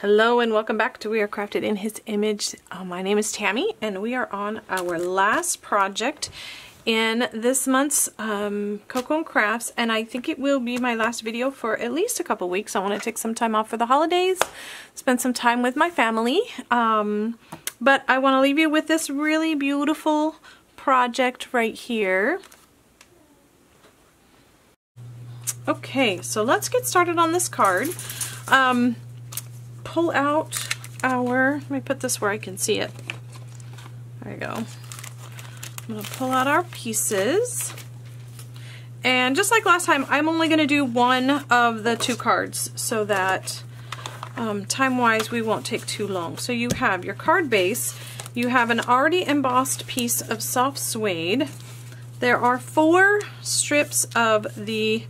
Hello and welcome back to We Are Crafted in His Image. My name is Tammy and we are on our last project in this month's Coco and Crafts, and I think it will be my last video for at least a couple weeks. I want to take some time off for the holidays, spend some time with my family, but I want to leave you with this really beautiful project right here. Okay, so let's get started on this card. Pull out our, let me put this where I can see it. There you go. I'm going to pull out our pieces. And just like last time, I'm only going to do one of the two cards so that time-wise we won't take too long. So you have your card base. You have an already embossed piece of soft suede. There are 4 strips of the,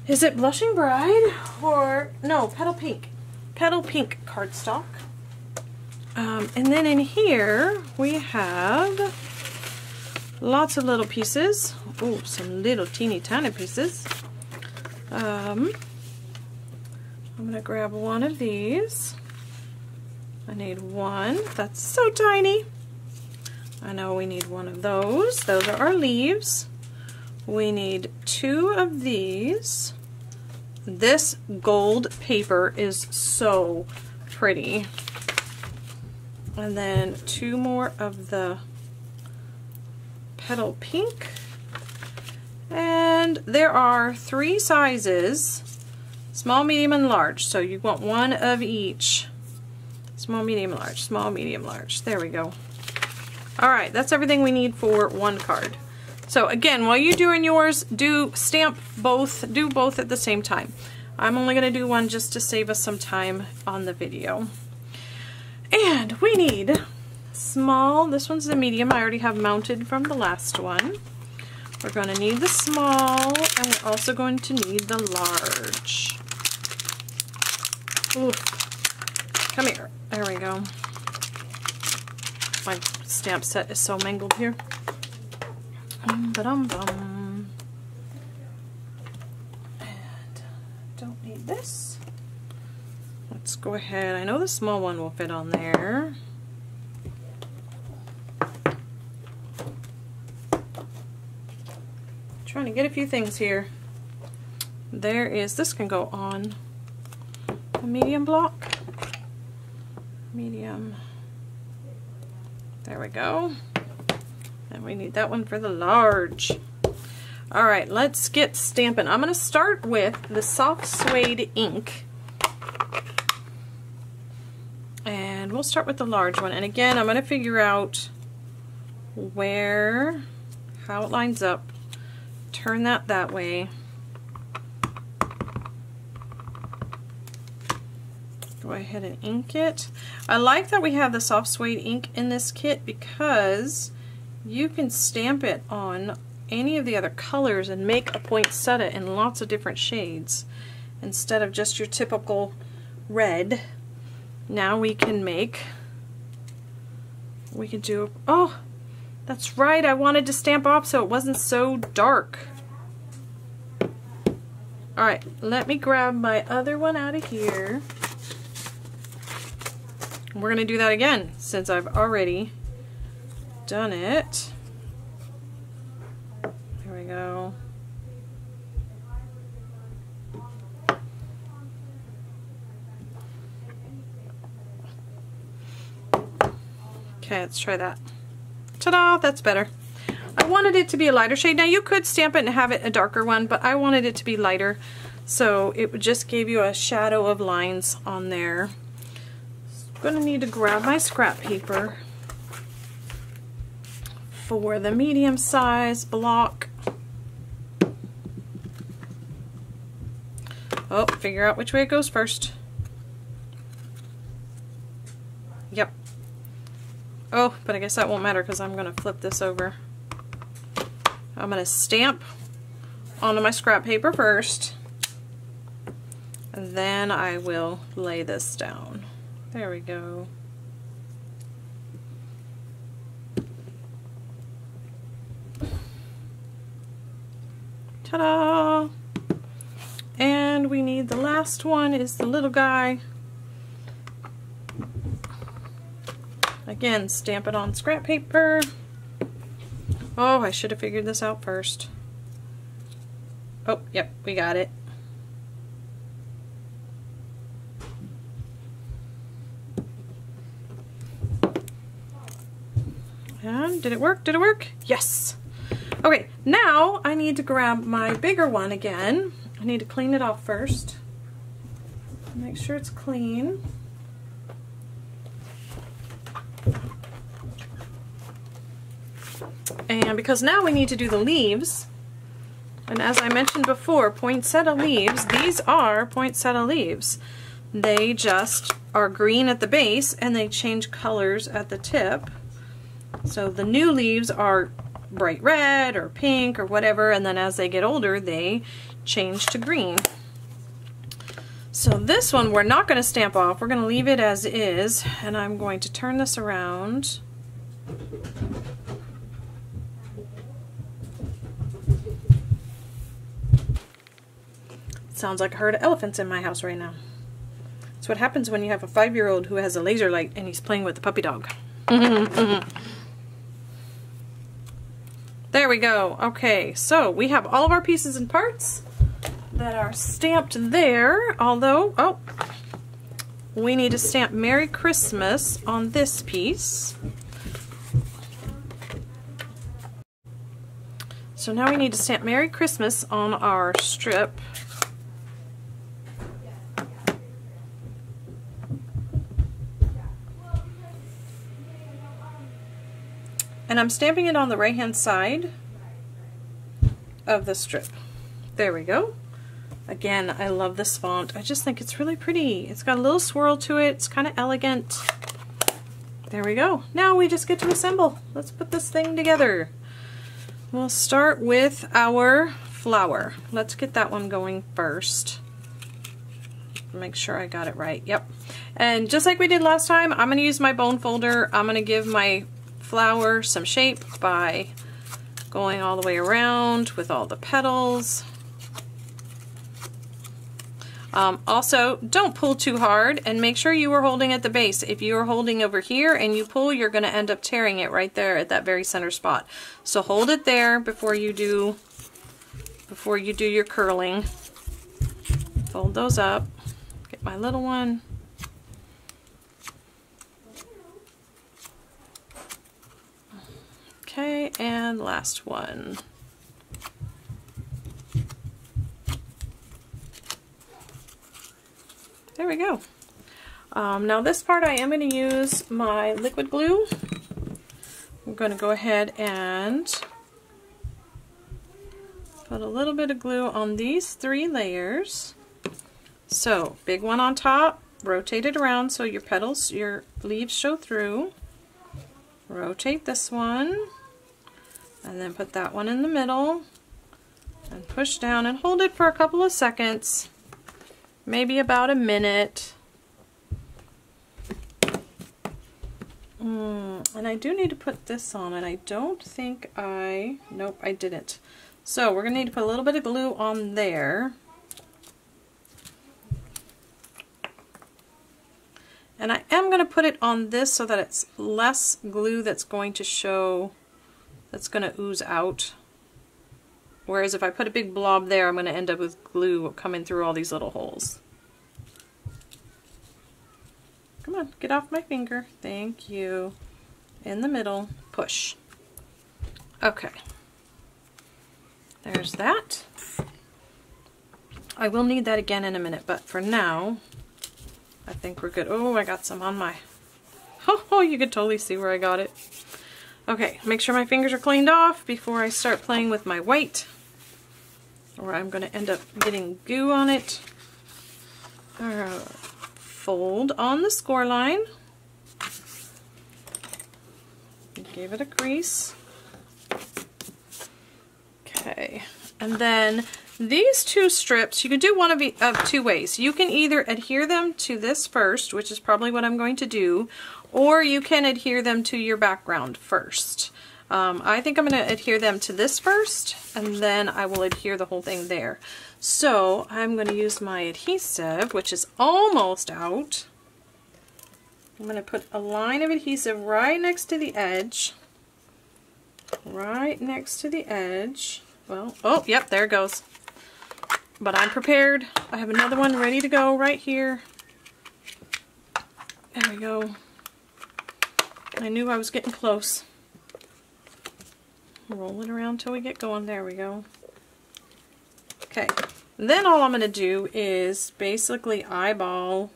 is it Blushing Bride or, no, Petal Pink. Petal Pink cardstock. And then in here we have lots of little pieces. Oh, some little teeny tiny pieces. I'm gonna grab one of these. I need one. That's so tiny. I know we need one of those. Those are our leaves. We need 2 of these. This gold paper is so pretty. And then 2 more of the Petal Pink. And there are 3 sizes, small, medium, and large. So you want one of each. Small, medium, large, small, medium, large. There we go. All right, that's everything we need for one card. So again, while you're doing yours, do both at the same time. I'm only going to do one just to save us some time on the video. And we need small, this one's the medium, I already have mounted from the last one. We're going to need the small, and we're also going to need the large. Ooh. Come here. There we go. My stamp set is so mangled here. Ba-dum-bum. And don't need this. Let's go ahead. I know the small one will fit on there. Trying to get a few things here. There is, this can go on a medium block. Medium. There we go. And we need that one for the large. Alright, let's get stamping. I'm going to start with the soft suede ink. And we'll start with the large one. And again, I'm going to figure out how it lines up. Turn that way. Go ahead and ink it. I like that we have the soft suede ink in this kit because you can stamp it on any of the other colors and make a poinsettia in lots of different shades instead of just your typical red. Now we can do, oh, that's right, I wanted to stamp off so it wasn't so dark. Alright, let me grab my other one out of here. We're going to do that again since I've already done it. There we go. Okay, let's try that. Ta-da! That's better. I wanted it to be a lighter shade. Now you could stamp it and have it a darker one, but I wanted it to be lighter, so it just gave you a shadow of lines on there. I'm going to need to grab my scrap paper for the medium size block. Oh, figure out which way it goes first. Yep. Oh, but I guess that won't matter because I'm going to flip this over. I'm going to stamp onto my scrap paper first, and then I will lay this down. There we go. Ta-da! And we need the last one is the little guy. Again, stamp it on scrap paper. Oh, I should have figured this out first. Oh, yep, we got it. And did it work? Did it work? Yes. Okay, now I need to grab my bigger one again. I need to clean it off first. Make sure it's clean. And because now we need to do the leaves, and as I mentioned before, poinsettia leaves, these are poinsettia leaves. They just are green at the base and they change colors at the tip. So the new leaves are bright red or pink or whatever, and then as they get older they change to green. So this one we're not going to stamp off, we're going to leave it as is, and I'm going to turn this around. Sounds like a herd of elephants in my house right now. That's what happens when you have a 5-year-old who has a laser light and he's playing with the puppy dog. There we go. Okay, so we have all of our pieces and parts that are stamped there, although, oh, we need to stamp Merry Christmas on this piece. So now we need to stamp Merry Christmas on our strip. And I'm stamping it on the right hand side of the strip. There we go. Again, I love this font. I just think it's really pretty. It's got a little swirl to it. It's kind of elegant. There we go. Now we just get to assemble. Let's put this thing together. We'll start with our flower. Let's get that one going first. Make sure I got it right. Yep. And just like we did last time, I'm going to use my bone folder. I'm going to give my flower some shape by going all the way around with all the petals. Also, don't pull too hard and make sure you are holding at the base. If you are holding over here and you pull, you're going to end up tearing it right there at that very center spot. So hold it there before you do your curling. Fold those up. Get my little one. Okay, and last one. There we go. Now this part I am going to use my liquid glue. I'm going to go ahead and put a little bit of glue on these 3 layers. So, big one on top, rotate it around so your petals, your leaves show through. Rotate this one, and then put that one in the middle, and push down and hold it for a couple of seconds. Maybe about a minute. And I do need to put this on, and I don't think nope, I didn't. So we're going to need to put a little bit of glue on there. And I am going to put it on this so that it's less glue that's going to show, that's going to ooze out. Whereas if I put a big blob there, I'm going to end up with glue coming through all these little holes. Come on, get off my finger. Thank you. In the middle, push. Okay. There's that. I will need that again in a minute, but for now, I think we're good. Oh, I got some on my... Oh, you could totally see where I got it. Okay, make sure my fingers are cleaned off before I start playing with my white, or I'm going to end up getting goo on it. Fold on the score line. Give it a crease. Okay, and then these 2 strips, you can do one of 2 ways. You can either adhere them to this first, which is probably what I'm going to do, or you can adhere them to your background first. I think I'm going to adhere them to this first, and then I will adhere the whole thing there. So I'm going to use my adhesive, which is almost out. I'm going to put a line of adhesive right next to the edge. Right next to the edge. Well, oh, yep, there it goes. But I'm prepared. I have another one ready to go right here. There we go. I knew I was getting close. Roll it around till we get going. There we go. Okay. Then all I'm going to do is basically eyeball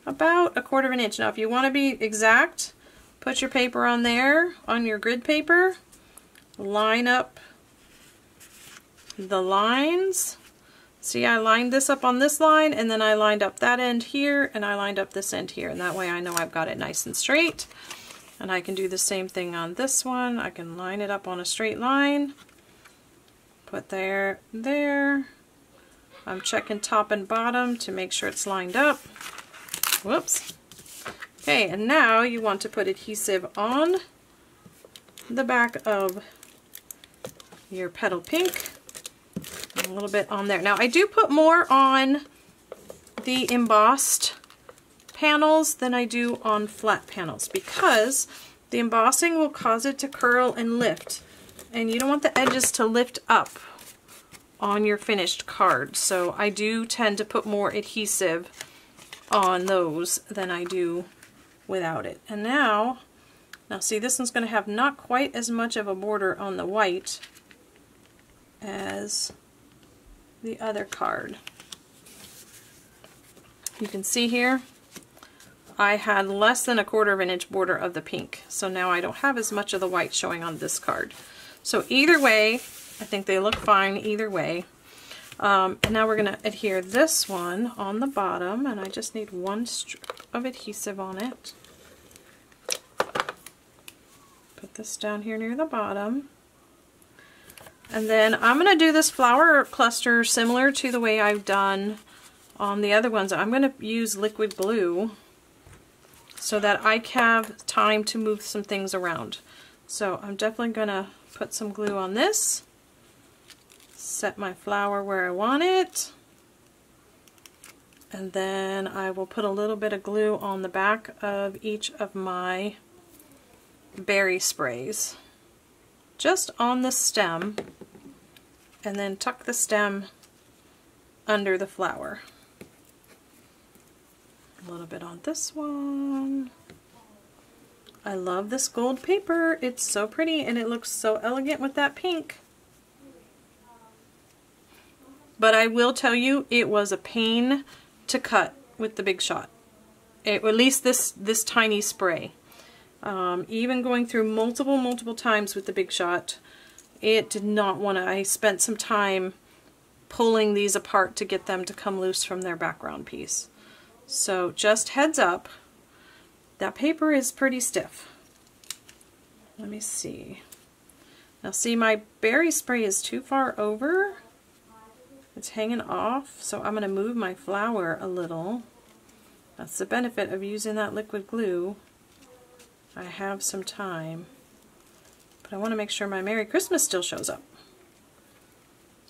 about 1/4 of an inch. Now if you want to be exact, put your paper on there, on your grid paper, line up the lines. See, I lined this up on this line, and then I lined up that end here, and I lined up this end here, and that way I know I've got it nice and straight. And I can do the same thing on this one. I can line it up on a straight line, put there, there. I'm checking top and bottom to make sure it's lined up. Whoops. Okay, and now you want to put adhesive on the back of your petal pink. A little bit on there. Now I do put more on the embossed panels than I do on flat panels because the embossing will cause it to curl and lift, and you don't want the edges to lift up on your finished card. So I do tend to put more adhesive on those than I do without it. And now see, this one's going to have not quite as much of a border on the white as the other card. You can see here I had less than 1/4 of an inch border of the pink, so now I don't have as much of the white showing on this card. So either way, I think they look fine either way. And now we're going to adhere this one on the bottom, and I just need one strip of adhesive on it. Put this down here near the bottom. And then I'm going to do this flower cluster similar to the way I've done on the other ones. I'm going to use liquid glue so that I have time to move some things around. So I'm definitely going to put some glue on this, set my flower where I want it, and then I will put a little bit of glue on the back of each of my berry sprays, just on the stem, and then tuck the stem under the flower. A little bit on this one. I love this gold paper. It's so pretty and it looks so elegant with that pink. But I will tell you, it was a pain to cut with the Big Shot. At least this tiny spray. Even going through multiple times with the Big Shot, it did not want to. I spent some time pulling these apart to get them to come loose from their background piece. So just heads up, that paper is pretty stiff. Let me see. Now see, my berry spray is too far over. It's hanging off, so I'm going to move my flower a little. That's the benefit of using that liquid glue. I have some time, but I want to make sure my Merry Christmas still shows up.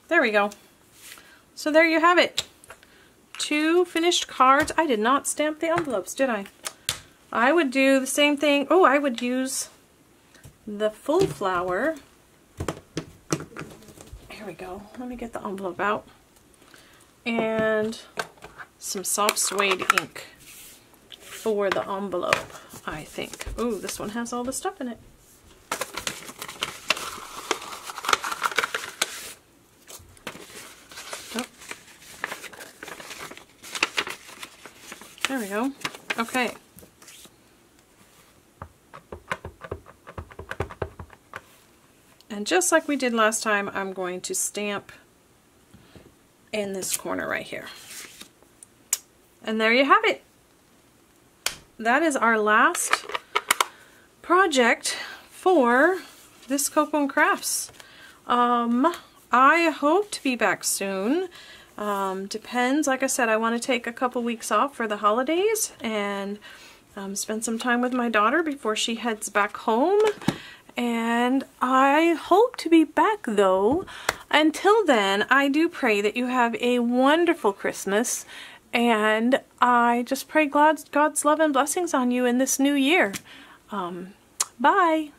There we go. So there you have it. 2 finished cards. I did not stamp the envelopes, did I? I would do the same thing. Oh, I would use the full flower. Here we go. Let me get the envelope out. And some soft suede ink for the envelope, I think. Oh, this one has all the stuff in it. Oh. There we go. Okay. And just like we did last time, I'm going to stamp in this corner right here. And there you have it. That is our last project for this Coco & Crafts. I hope to be back soon. Depends. Like I said, I want to take a couple weeks off for the holidays and spend some time with my daughter before she heads back home. And I hope to be back though. Until then, I do pray that you have a wonderful Christmas And I just pray God's love and blessings on you in this new year. Bye.